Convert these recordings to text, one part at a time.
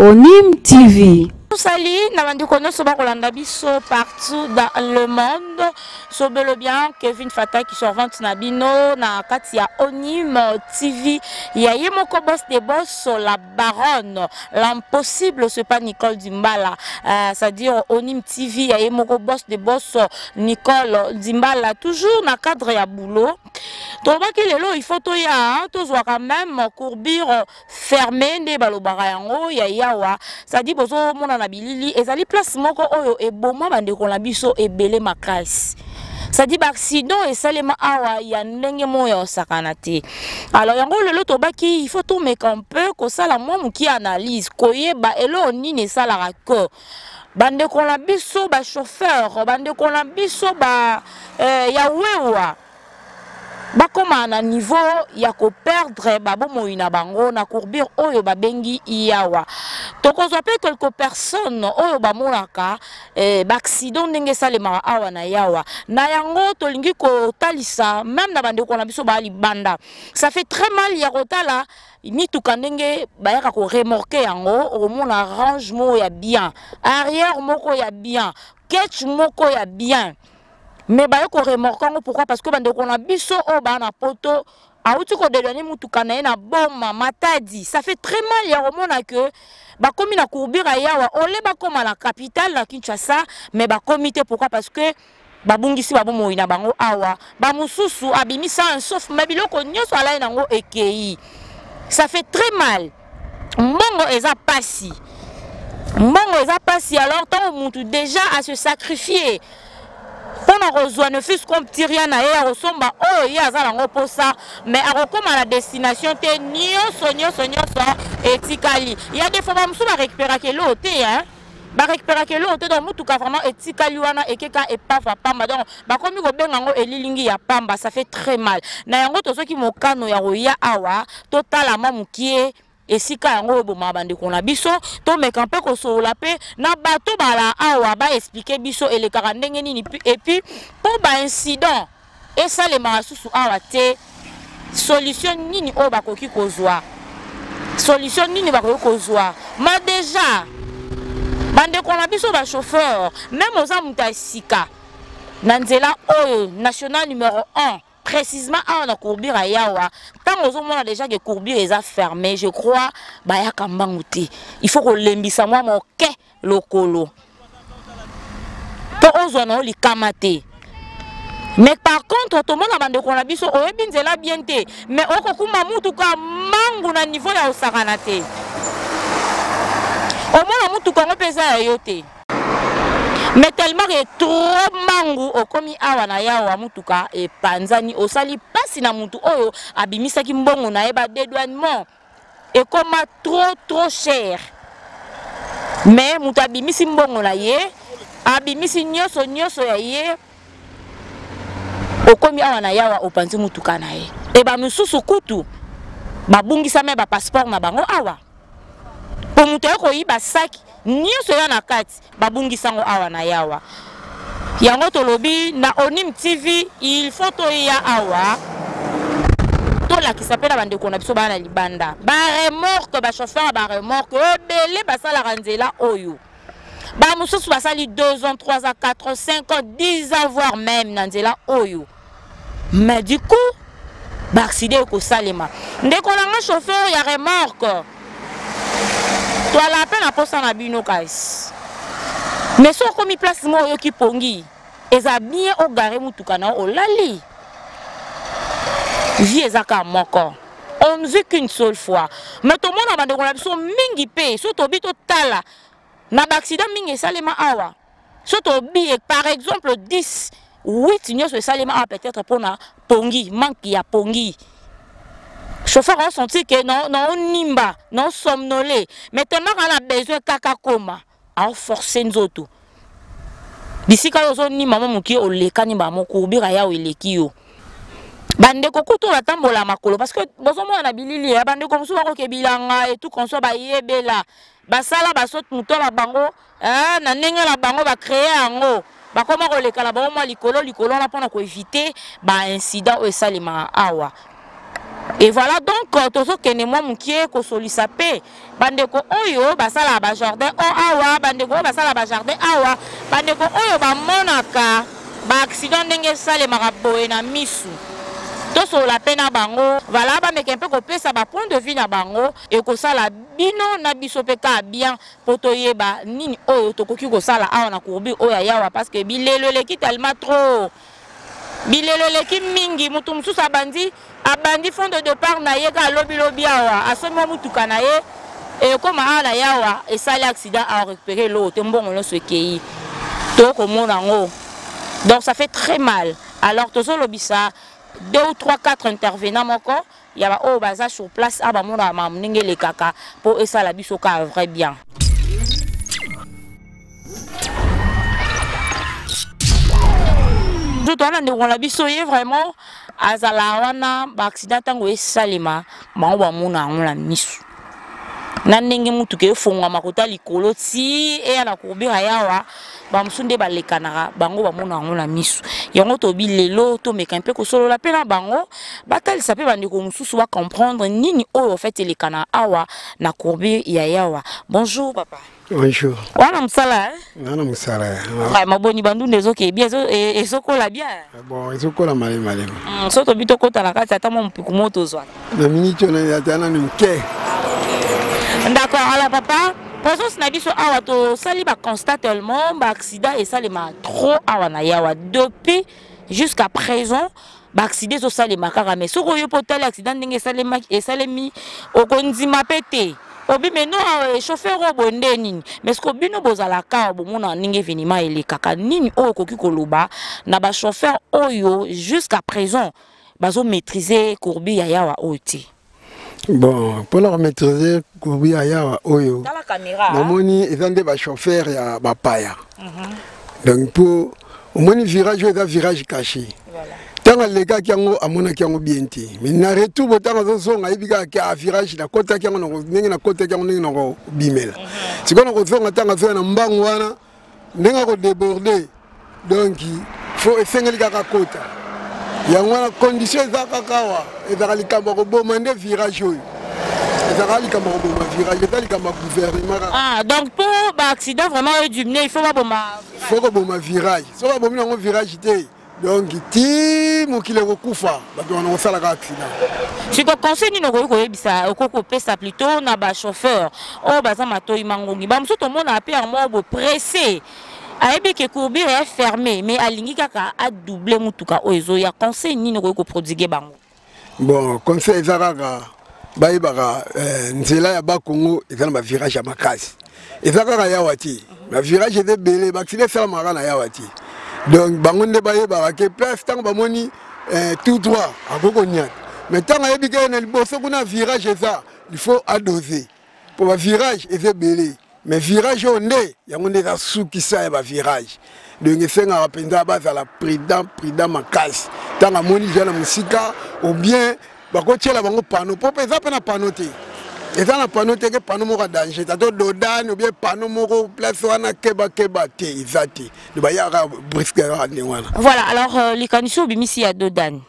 Onim TV. Salut, Navandi Kono Soba Rolanda Biso partout dans le monde. Sobelo bien, Kevin Fata qui servante Nabino, na Katia Onim TV. Yaye moko boss des boss, la baronne. L'impossible, c'est pas Nicole Dimbala. C'est-à-dire Onim TV, yaye moko boss des boss, Nicole Dimbala. Toujours na cadre ya boulot. Donc, il faut quand même courbir fermé, ne balobara yango, yawa. Ça dit, bozo mon anabilili, et ça dit place moko oyo et bon moi bande ko la biso et belé makasi. Ça dit accident et salema awa ya ndenge moyo sakanate. Alors yango lelo tobaki il faut tout mettre un peu ko sala moi qui analyse koyeba elo nini sala rako. Bande ko la biso ba chauffeur, bande ko la biso ba ya wewa. Bakoma na niveau ya ko perdre babo moina bango na courbir oyo babengi iyawa. Toko zope quelques personnes oyo bamonaka accident ndenge salema awa na yawa. Na yango tolingi ko talisa même na bande ko na biso ba libanda. Ça fait très mal ya kotala ni tukandenge bayaka ko remorquer yango au mona rangement ya bien. Arrière moko ya bien. Ketch moko ya bien. Mais bah ko remorquant pourquoi parce que bande ko na biso o ba na poto auti ko dedone mutuka na na bomba matadi ça fait très mal ya romona que ba komi na courbir yawa ole ba koma la capitale la Kinshasa mais ba comité pourquoi parce que ba bungisi ba bomo ina bango awa ba mususu abimisa sauf mabiloko nyoso ala nango ekei ça fait très mal mbongo eza pasi alors tant mutu déjà à se sacrifier. Pendant que ne fût comme Tyrian à Osomba, oh, il y a un pour ça, mais à recommander la destination, t'es nio et Tikali. Il y a des fois, je vais récupérer l'eau, hein. Ba récupérer que l'eau, dans mutuka vraiment et Tikali wana et keka et papa pamba. Donc, bah comme il bengango et lilingi ya pamba, ça fait très mal. Na yango to ceux qui mokano ya roya awa, totalement mukie. Et si ka yango boma bande ko na biso to mekampe ko so la pe na bato bala awa ba expliquer biso et les karandenge nini et puis pour ba incident et ça les marasusu awa te solution nini o ba koki kozwa solution nini ba koki kozwa ma déjà bande ko na biso ba chauffeur même aux amuta sika na nzela oyo national numéro 1 précisément à la courbure à yawa tant aux hommes on a déjà que courbure est fermé je crois bah ya kambangouté il faut qu'on lembisa moi mon ke lokolo pour aux on li kamate mais par contre tout le monde a bande qu'on a biso o ebinzela bien té mais o kokuma mutuka mangu na niveau ya osakanate au moins mutuka ngopeza yote. Mais tellement que trop mangu okomi awa na yawa mutuka et panzani osali pasi na mutu oyo abimisa ki mbongo na eba dédouanement et comme trop cher. Mais mutu abimisi mbongo na ye abimisi nyoso ya ye okomi awa na yawa opanzi mutuka na ye. Et ba mususu kutu babungisa me ba passeport na bango awa. Pour mutu ko yiba saki nyoso ya na kati babungi sango awa na yawa yango tolobi na Onim TV il faut to ya awa to la ki s'appelle bande ko na biso bana libanda ba remorque ba chauffeur ba remorque ebele basala ranzela oyo ba mususu basali 2 ans 3 ans 4 ans 5 ans 10 ans voire même nanzela oyo mais du coup ba accident ko salema ndeko na chauffeur ya remorque. Tu as la peine à poser un abino guys. Mais si on a place moi qui pongi, et ça bien au garé mutukana au lali. Vie ezaka moko. On ne vit qu'une seule fois. Mais tout le monde a bandé qu'on a mingi pay, surtout bito tala. Na accident mingi salema awa. Surtout bi par exemple 10 8 nios salema awa peut-être pour na pongi, manque ya pongi. Chauffeur a senti que non nimba, non somnolé. Mais tellement qu'on a besoin kaka koma, à forcer nzoto. D'ici quand on ni maman muki o le kanimba mo kubira ya o lekio. Bande kokuto la tambola makolo parce que bozo mo na bilili ya bande ko musu ko kebilanga et tout qu'on soit ba yebela. Basala basot muto la bango, na ndenge la bango ba créer ango. Ba koma ko lekala ba mo likolo na pona ko éviter ba incident o salima awa. Et voilà donc tozo kene moi mukie ko solisa pe bandeko oyo basala ba jardin o awa bandeko basala ba jardin awa bandeko oyo ba monaka ba accident ndenge sale maraboe na misu to so la pena bango voilà ba meke pe ko pesa ba point de vue na bango et ko sala bino na biso pe ka bien poto yeba nini oyo to koki ko sala awa na kurbi oya yawa parce que bilelo leki tellement trop bilelo leki mingi mutu mususu abandi fond de départ na ye ka lobi awa asomo mutuka na ye et comme ala yawa et ça l'accident a récupéré l'autre mbongo no sekei to ko mona ngo donc ça fait très mal alors to so lobisa 2 ou 3 4 intervenants moko ya ba o baza sur place aba mona ma mninge le kaka pour et ça la biso ka vrai bien. Je dois on la bisoye vraiment azala wana ba accident tango esalema ba mona la misu na ndenge mutu ke fonga makota likolo ti e na kubira yawa ba msunde ba lekanaka bango ba mona la misu yango to bilelo to meka mpe ko solo la pena bango batalisa pe bandeko mususu wa comprendre nini oyo fait lekana awa na kurbi ya yawa. Bonjour papa. Bonjour. Wana msala Wana msala. Ouais, maboni bandu ndezo ke bien eso ko la bien. Bon, eso ko la mali. So to bito kota la kati ata mo mpiku moto zwa. Na minito na yatana ni mke. D'accord, alors papa, présence na biso awa to sali ba constat tellement ba accident et ça les ma trop awa na yawa depuis jusqu'à présent ba accident so sali makara mais soko yo potel accident ndenge salema et salemi okonzima pété. Obi meno chauffeur obonde nini mais ce que bino bozala ka bomona ndenge venima ele kaka nini o koki koloba na ba chauffeur oyo jusqu'à présent bazo maîtriser courbi ya yawa oti. Bon, pour leur maîtriser courbi à yawa oyo. Dans la caméra. Namoni ils ont des chauffeurs ya bapaya. Donc pour au moins virage est virage caché. Voilà. Tant les gars qui ont amona qui ont bien été. Mais na retour botant zo zonga ibika ki a virage na kota qui ont ningi na kota qui ont ningi no bimela. C'est qu'on a zonga tanga zo na mbangu wana ninga ko déborder. Donc il faut essayer les gars kota. Il y a une condition za kakawa ezaka likambo ko bomande virage oyo ezaka likambo ko bomande virage ezaka likambo gouvernement. Ah donc pour ba accident vraiment du il faut pas bomba faut ko bomba virage so ba bomina ngo virage té donc ti mokile ko kufa bato wana osala ka accident. Si ko conseil ni no ko yebisa ko pesa plutôt na ba chauffeur o baza matoi mangongi ba mso to mona pe en mode pressé. Aïe que courbi est fermé mais alingi kaka a doublé mutuka ozo ya conseil ni ko prodiguer bango. Bon conseil ezaka baibaka nzela ya ba Congo ezana ba virage ya makasi ezaka ya wati ba virage de belé ba accident sala mara na ya wati donc bango nde baibaka ke place tant ba moni tout droit akoko nyat mais tant ayebi ke na liboso kuna virage ça il faut adoser pour ba virage et belé. Mais virage on est, il y a un des sous qui ça va virage. Donc c'est un rapenda base à la prudent ma casse. Tant à moni j'ai la musique ou bien bah quand tu as la bango panneau, pour pas ça panoter. Et ça na panoter que panneau mora danger. T'as d'autres dodan ou bien panneau mora place wana keba té izati. De bah y'a brisque Voilà alors les conditions bimisi à dodan.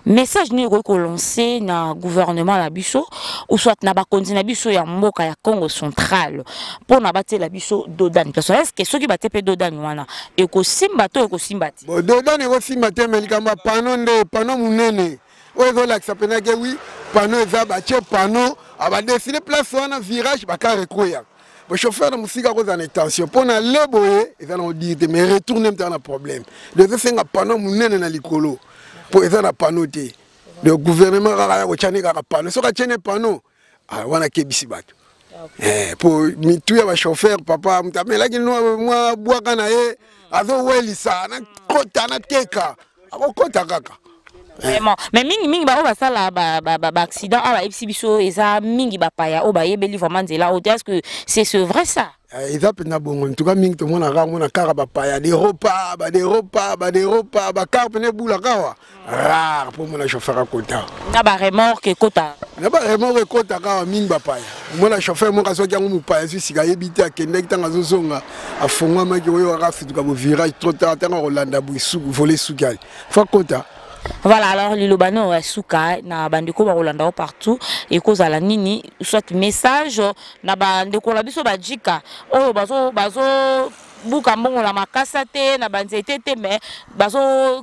Message ni ko lancer na gouvernement la biso ou soit na ba konzi na biso ya mboka ya Congo central pour na baté la biso dodan parce que ceux qui baté pe dodan wana e ko simba to e ko simbati bon dodan e ko simbati mais likamba panneau nde panneau munene o zo la sapena ke oui panneau eza ba che panneau aba dessiner place wana virage ba ka rekoya le chauffeur de musique a une attention pour na leboye ils vont dire mais retourner dans un problème de ce c'est un panneau munene na likolo pour eza na panneau te le gouvernement a ko tchane ka panneau so ka tchane panneau ah wana kebisi bato pour mitu ya ba chauffeur papa mtamela ki no mwa bwaka na ye azo welisa na kota na teka akokota kaka. Vraiment mais mingi ba sala ba accident ala exhibition eza mingi ba paya o ba yebeli vraiment nzela o est-ce que c'est vrai ça? Ils appellent bon en tout cas mingi to mona ka mona kara ba paya des repas ba carpene bula kawa rare pour mona chauffeur à kota na ba remorque kota na ba remorque kota ka mingi ba paya mona chauffeur mo ka so kyangu mu paya si sika yebiti akende kitanga zo zonga afongwa maki oyo ka fituka bo virage trop tard tanga Rolanda bu su voler sukali fa kota Voilà, alors Lilobano Souka na bandeko ba partout et cause à la nini soit message na bandeko la biso bajika oh bazo buka mbongo la makasa te na banzete te mais bazo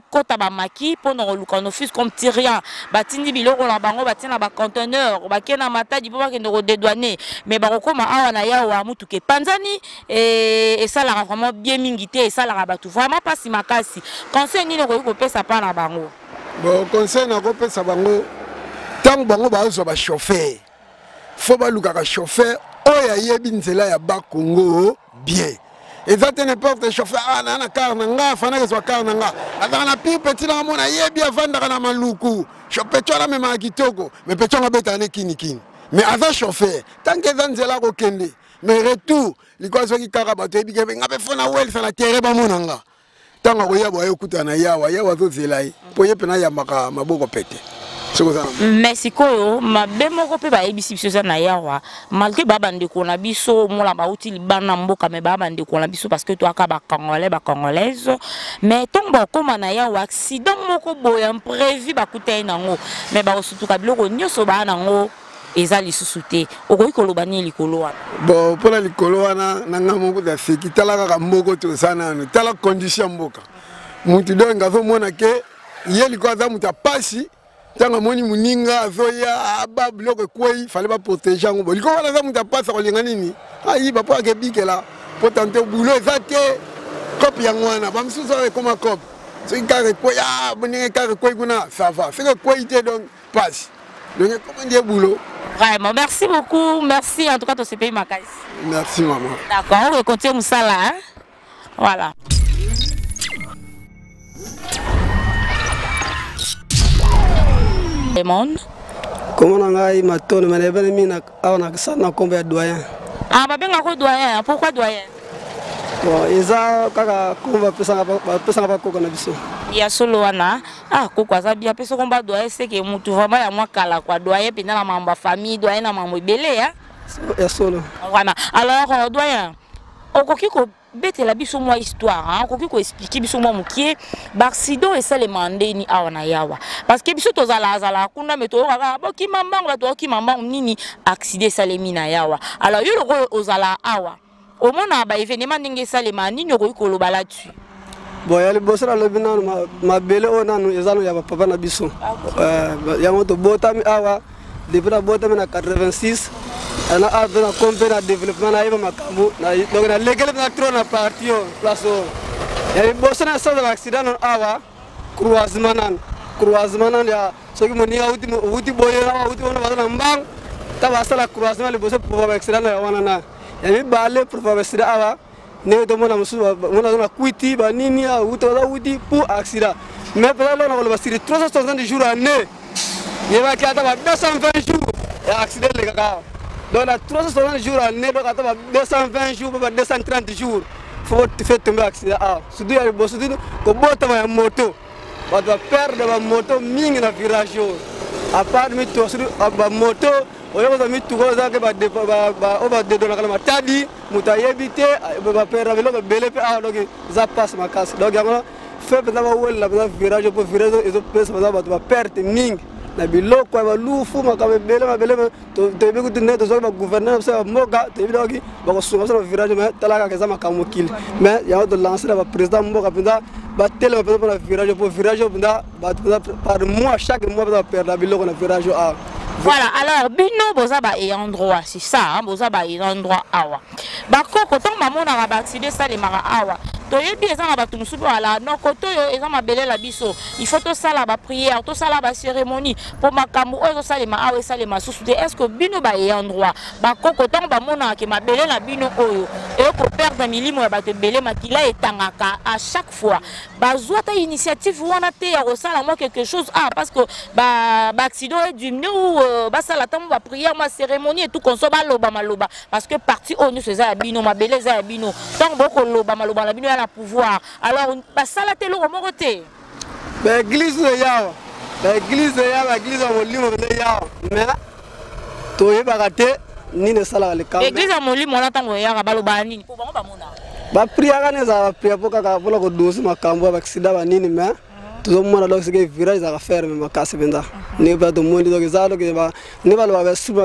kota ba maki pour no luka no fils comme Tyrian batindi biloko la bango batina ba conteneur bakena matadi po bakende ko dédouaner mais bakoma awa na yawa mutuke panzani et ça la vraiment bien mingité et ça la batu vraiment pas si makasi conseil ni ko pesa pa na bango bon conseil na ko pesa bango tant bango bazo ba chauffeur faut ba luka ka chauffeur oya yebi nzela ya ba Congo bien. Et ça n'importe chauffeur ah na karnanga fana que soit karnanga ata na pi petit na mona yebi avanda na maluku chauffeur tu la même kitoko mais petit on beta ne kini mais avant chauffeur tant que zanzela ko kende mais retour liko so ki karaba to yebi ke ngabe fona wel fana tere ba monanga tant ko yabo ayo kutana yawa zo zelai po yepena ya maboko pete. Merci koyo mabemo ko pe ba ebisi biso na yawa malgré baba ndeko na biso mola ba uti libana mboka me baba ndeko na biso parce que toi ka ba congolaise mais tombo koma na yawa accident moko boya imprévu ba kutai nango mais ba surtout ka biloko nyoso ba nango ezali susute okoki koloba ni likolo wana bon pour la likolo wana nanga moko da seki talaka ka mboko to sana no tala condition mboka mutu do ngazo mona ke yeli ko za muta pasi tanga moni muninga azoya ababloko kwei fallait pas protéger ngo liko wana za muta pasa ko linga nini ayi ba pa ke bikela pour tenter boulot ezate copie ya ngwana ba msuso comme copie so ikare ko ya boninga kare ko kuna ça va c'est que quoi ité donc passe donc comment dire boulot vraiment merci beaucoup merci en tout cas to se paye makasi merci maman d'accord on continue musala hein voilà Demande. Comment on a eu ma tonne, mais les bénéfices on a ça n'a combien de doyen. Ah bah bien encore doyen, pourquoi doyen? Bon, ils ont kaka kumba pesa ngapa koko na biso. Ya solo wana ah koko azabia pesa komba doyen c'est que mutu vraiment ya mwa kala kwa doyen pina na mambo famille doyen na mambo belé hein. Ya solo. Voilà. Alors doyen, okoki ko bete la biso mwa histoire hein okoki ko expliquer biso mwa mukie accident et ça les mandé ni awa na yawa parce que biso tozala kuna meto kaka boki mambango to ki mambango nini accident ça les mina yawa alors yo loko ozala awa au mona ba événement ndenge ça les mani nyoko ko loba là-dessus bon ya libosera lobina ma bele ona no ezalo ya papa na biso ya moto botami awa depuis la botami na 86 ana avena compagnie de développement na iba makambu na donc na legele na trop na parti o place ya libosera sa de accident on awa croisement ya so ki moni uti boye na uti ona bana mbang ta basala croisement libosera pour accident ya wana na ya mi bale pour accident awa ne to mona musu mona na kuiti ba nini ya uti pour accident mais pour là on va basiri 360 jours année yeba ki ata ba 220 jours ya accident le kaka donc la 360 jours année donc ata ba 220 jours ba 230 jours faut faire tomber accident surtout ya bosu ko bota ma moto ba doit perdre ba moto mingi na virage à part mi to sur ba moto oyo ba mi to ko za ke ba de dona kala matadi mutayebite ba perdre velo ba bele pe donc za passe ma casse donc ya fait pendant ba wala ba virage pour virage et pesa ba perdre mingi na biloko ya balufu makabele to be kutune to ba gouverneur sa moka te bi doki ba ko suma sa virage mais talaka ke za makamukile mais ya to lancer ba président mboka penda ba tele ba pour virage pour virage penda ba par mois chaque mois ba perdre biloko na virage a voilà alors bino bozaba et endroit c'est ça hein bozaba et endroit awa ba koko tant maman na ba accident ça les mara awa to yebi ezanga batu musubu ala no koto yo ezama belela biso il faut to sala ba prière to sala ba cérémonie pour makambu oyo salema awe salema susu de est-ce que bino ba e endroit ba koko tant ba mona ke mabelela bino oyo et ko perdre milimo ya batu belé makila etangaka à chaque fois ba zwata initiative wana te ya sala moi quelque chose parce que ba accident est du ou ba sala tant ba prière ma cérémonie et tout qu'on so ba loba maloba parce que parti on se za bino mabele za bino tant boko loba maloba la bino la pouvoir alors basala te loko moko te ba église yawa l'église molimo de yawa mais to yeba te ni ne sala le camp église molimo na tango yaka baloba nini po bango bamona ba prière ne za prière pour kaka pour ko dosi makambo ba accident ba nini mais tout monde donc c'est que virage à faire mais casse benda ne pas tout monde donc ça donc ne pas le sur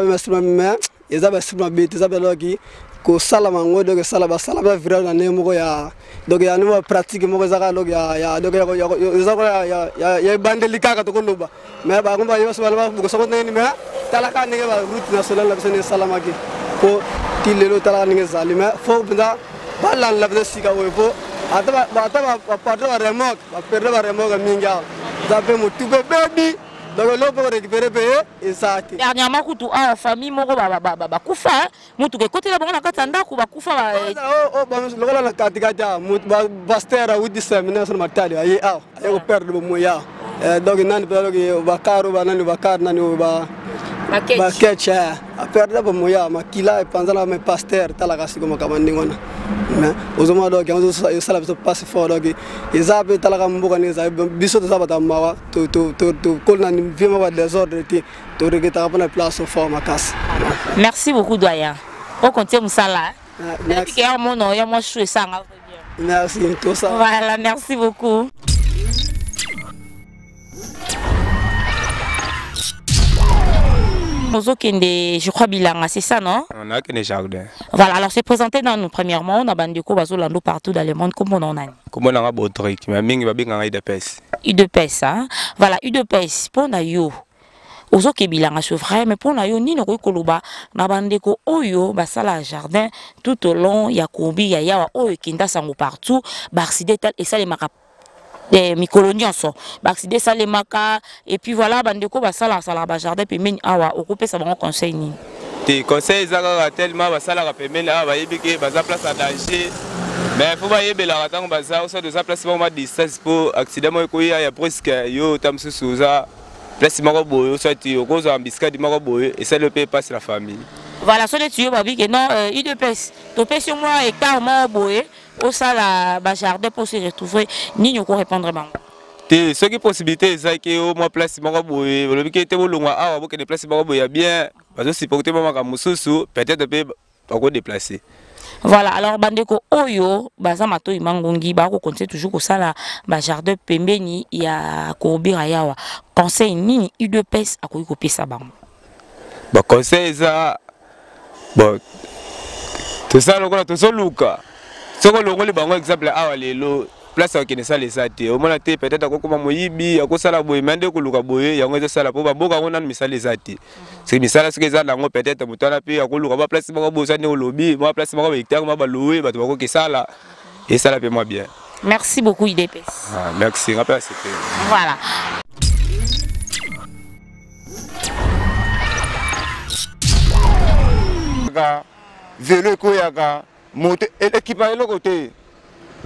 mais ils avaient sur ma bête ils avaient logi ko salama ngodo ke salaba virage na ne mo ya donc ya no pratique mo za donc ya donc ya bandeli kaka to ko loba mais ba ngomba yo subala bu ko so ne mais talaka ne ba route nationale la bisene salama ki ko tilelo talaka ne zalima fo benda balan la bisene sika wo fo ataba parto remote ba perdre ba remote minga za pe mo tu baby donc là pour récupérer payer et ça dernièrement kutu a famille moko ba kufa mutu ke côté la bango na katanda ku ba kufa ba lokola na katikata bastera with dissemination matali ay ko perdre bo moya donc nani donc bakaro ba nani bakar nani ba kecha a perdre bo moya makila e panzala me pasteur tala kasi ko makamandi ngona mais ozoma donc on sala biso passe fort donc izabe tala ka mbuka ni zabe biso to sabata mawa to kolna ni vima ba désordre ti to regeta pa na place fort makas. Merci beaucoup doyen. On continue musala. Merci à mon nom, moi je suis ça. Merci tout ça. Voilà, merci beaucoup. Je crois Bilanga, c'est ça, non? On a que des jardins. Voilà, alors c'est présenté dans nous. Premièrement, on a Bandeko Bazolando partout dans le monde. Comment on a? Comment on a beau truc? Mais mingi va bien gagner de pèse. UDPS, hein? Voilà, UDPS. Pour Nayo, Ozo Kebilanga, c'est vrai, mais pour Nayo, ni no Koloba, na Bandeko Oyo, Basala Jardin, tout au long, Yakobi, Yayawa, Oyo, Kinda Sango partout, Barside tel et ça les marques. Des micoloniens sont baxidé salemaka et puis voilà bandeko basala sala ba jardin pemeni awa occupé ça bon conseil ni tes conseils zaka tellement basala pemeni awa yebike baza place à danger mais faut ba yebela ratango baza au de sa place vraiment distance pour accident mo ko ya presque yo tamsu souza place mako boyo so ti okozo ambiscade mako boyo et ça le paye passe la famille. Voilà so les tuyaux babi que non UDPS to pèse moi hectare mo boyo au sala ba jardin pour se retrouver ni nous répondre bango te ce qui possibilité ça que au moins place moko boye le bi te bolongwa awa bo que des places moko boye bien parce que supporter mama mususu peut-être peut pas déplacer. Voilà, alors bandeko oyo baza mato imangongi ba ko continuer toujours ko sala ba jardin pembeni ya kobira yawa conseil nini UDPS akoyi ko pesa bango ba conseil ça bon tout ça lokola to so luka soko longoli bango exemple awa lelo place okene sala ezate omona te peut-être akokoma moyibi akosala boye mende koluka boye yango ezosala po baboka ngo nanu misala ezate c'est misala soki eza nango peut-être mutana pe akoluka ba place moko bosa ne olobi ba place moko ba hectare ma ba louer bato bakokesala et ça la paie moi bien. Merci beaucoup UDPS. Ah merci rappel c'était. Voilà. Vélo koyaka moto équipement le côté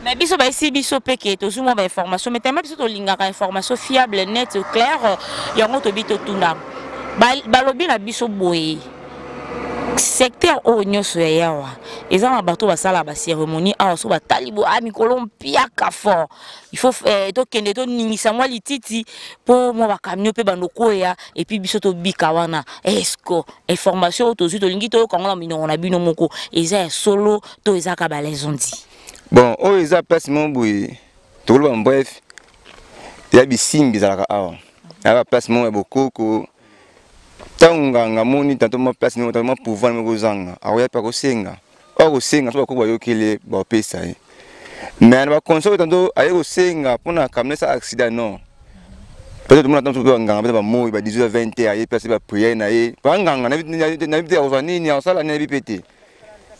mais biso ba ici biso peke to souvent ba information mais tellement biso to lingaka information fiable net clair yango to bito tunda ba lobi na biso boye secteur o nyoso yawa eza na bato basala ba cérémonie a so ba talibo a mikolo mpiaka fort il faut to kende to ningisa mwa lititi po mo ba camion pe bandoko ya et puis biso to bika wana esco information to zu to lingi to kongola mino na bino moko eza solo to eza ka ba les ondi. Bon, oh, ils ont placé mon bouille. Tout le monde, bref, il y a des signes qui sont là. Il y a placé mon beaucoup. Tant que moni, tant que mon place, tant que mon pouvoir, me gozanga. Ah ouais, pas gosenga. Oh, gosenga, tu vas quoi qu'il est, bon, pesa. Mais on va consommer tantôt, aïe gosenga, pour na camion ça accident non. Peut-être mon attend tout le monde, peut-être moi, il va 18h20, aïe, placé va prier, aïe. Pas un gang, n'habite à Rosani, ni en salle, n'habite pété.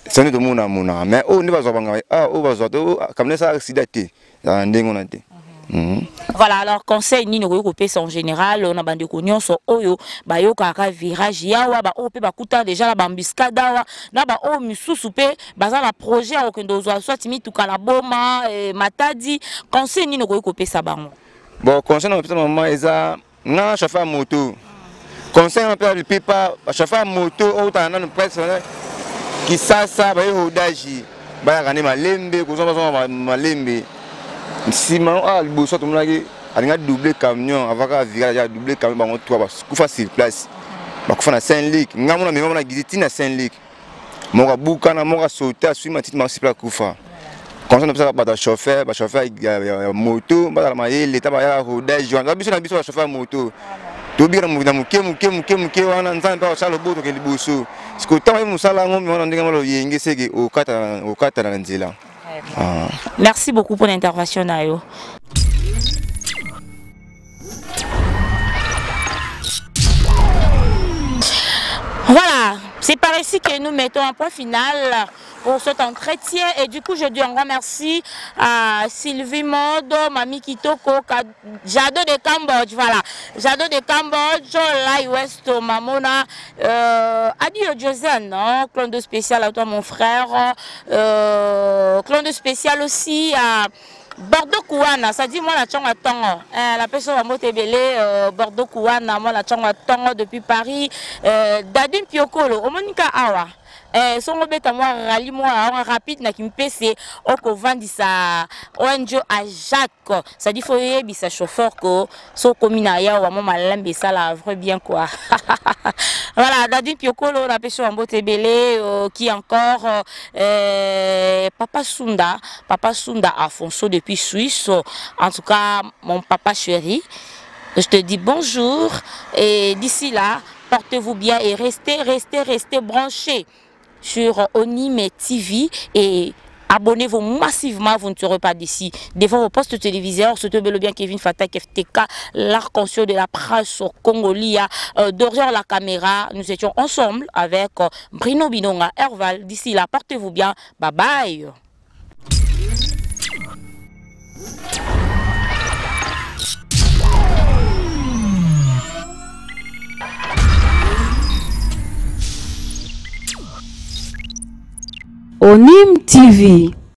C'est tout le monde à mon âme. Mais on ne va pas ah, on va comme ça accidenté. Voilà, alors conseil ni no ko pesa en général on a bande ko nyonso oyo ba yo kaka virage yawa ba ope ba kuta déjà la bambiscada wa na ba o misusu pe baza na projet o kendo zo soit timi tukala boma matadi conseil ni no ko pesa bango. Bon conseil on peut maman eza na chauffeur moto. Conseil on peut le pipa chauffeur moto o ta na presque qui ça ba yo daji ba ya ma lembe ko zo ma lembe si man a le bosso tout monde qui a doublé camion avant ka virer ya doublé camion ba on toi ba ku fa sur place ba ku fa na Saint-Luc ngamona me na giziti na Saint-Luc mo ka buka na mo ka sauter asui matiti ma sipla ku fa Concernant ça, bah chauffeur moto, bah la maille, l'état bah ya rodage, on a besoin d'un chauffeur moto. Tout bien muke wana nzambe pa sala boto ke libusu. Sikuta mu sala ngomi wana ndenge malo yenge seke okata na nzela. Merci beaucoup pour l'intervention Nayo. Voilà, c'est par ici que nous mettons un point final pour cet entretien. Et du coup, je dis un grand merci à Sylvie Modo, Mami Kitoko, Jado de Cambodge. Voilà, Jado de Cambodge, Lai West, Mamona, Adio Josiane, clone de spécial à toi, mon frère. Clone de spécial aussi à Bordeaux Kouana, ça dit moi la changa tongo. La personne va monter belé Bordeaux Kouana, moi la changa tongo depuis Paris. Dadin Piokolo, Omonika Awa. Son beta moi rali moi rapide na kimpese oko vandisa onjo à Jacques. Ça dit faut yebisa chauffeur ko so komina ya wa mama lambe ça la vrai bien quoi. Voilà, Dadin Piokolo la personne va monter belé qui encore Papa Sunda Afonso depuis Suisse. En tout cas, mon papa chéri, je te dis bonjour et d'ici là, portez-vous bien et restez branchés sur Onime TV et abonnez-vous massivement, vous ne serez pas d'ici. Devant vos postes téléviseurs, c'était bel et bien Kevin Fatak FTK, l'arc-en-ciel de la presse congolia. Derrière la caméra, nous étions ensemble avec Bruno Binonga, Herval. D'ici là, portez-vous bien. Bye bye. Onime TV.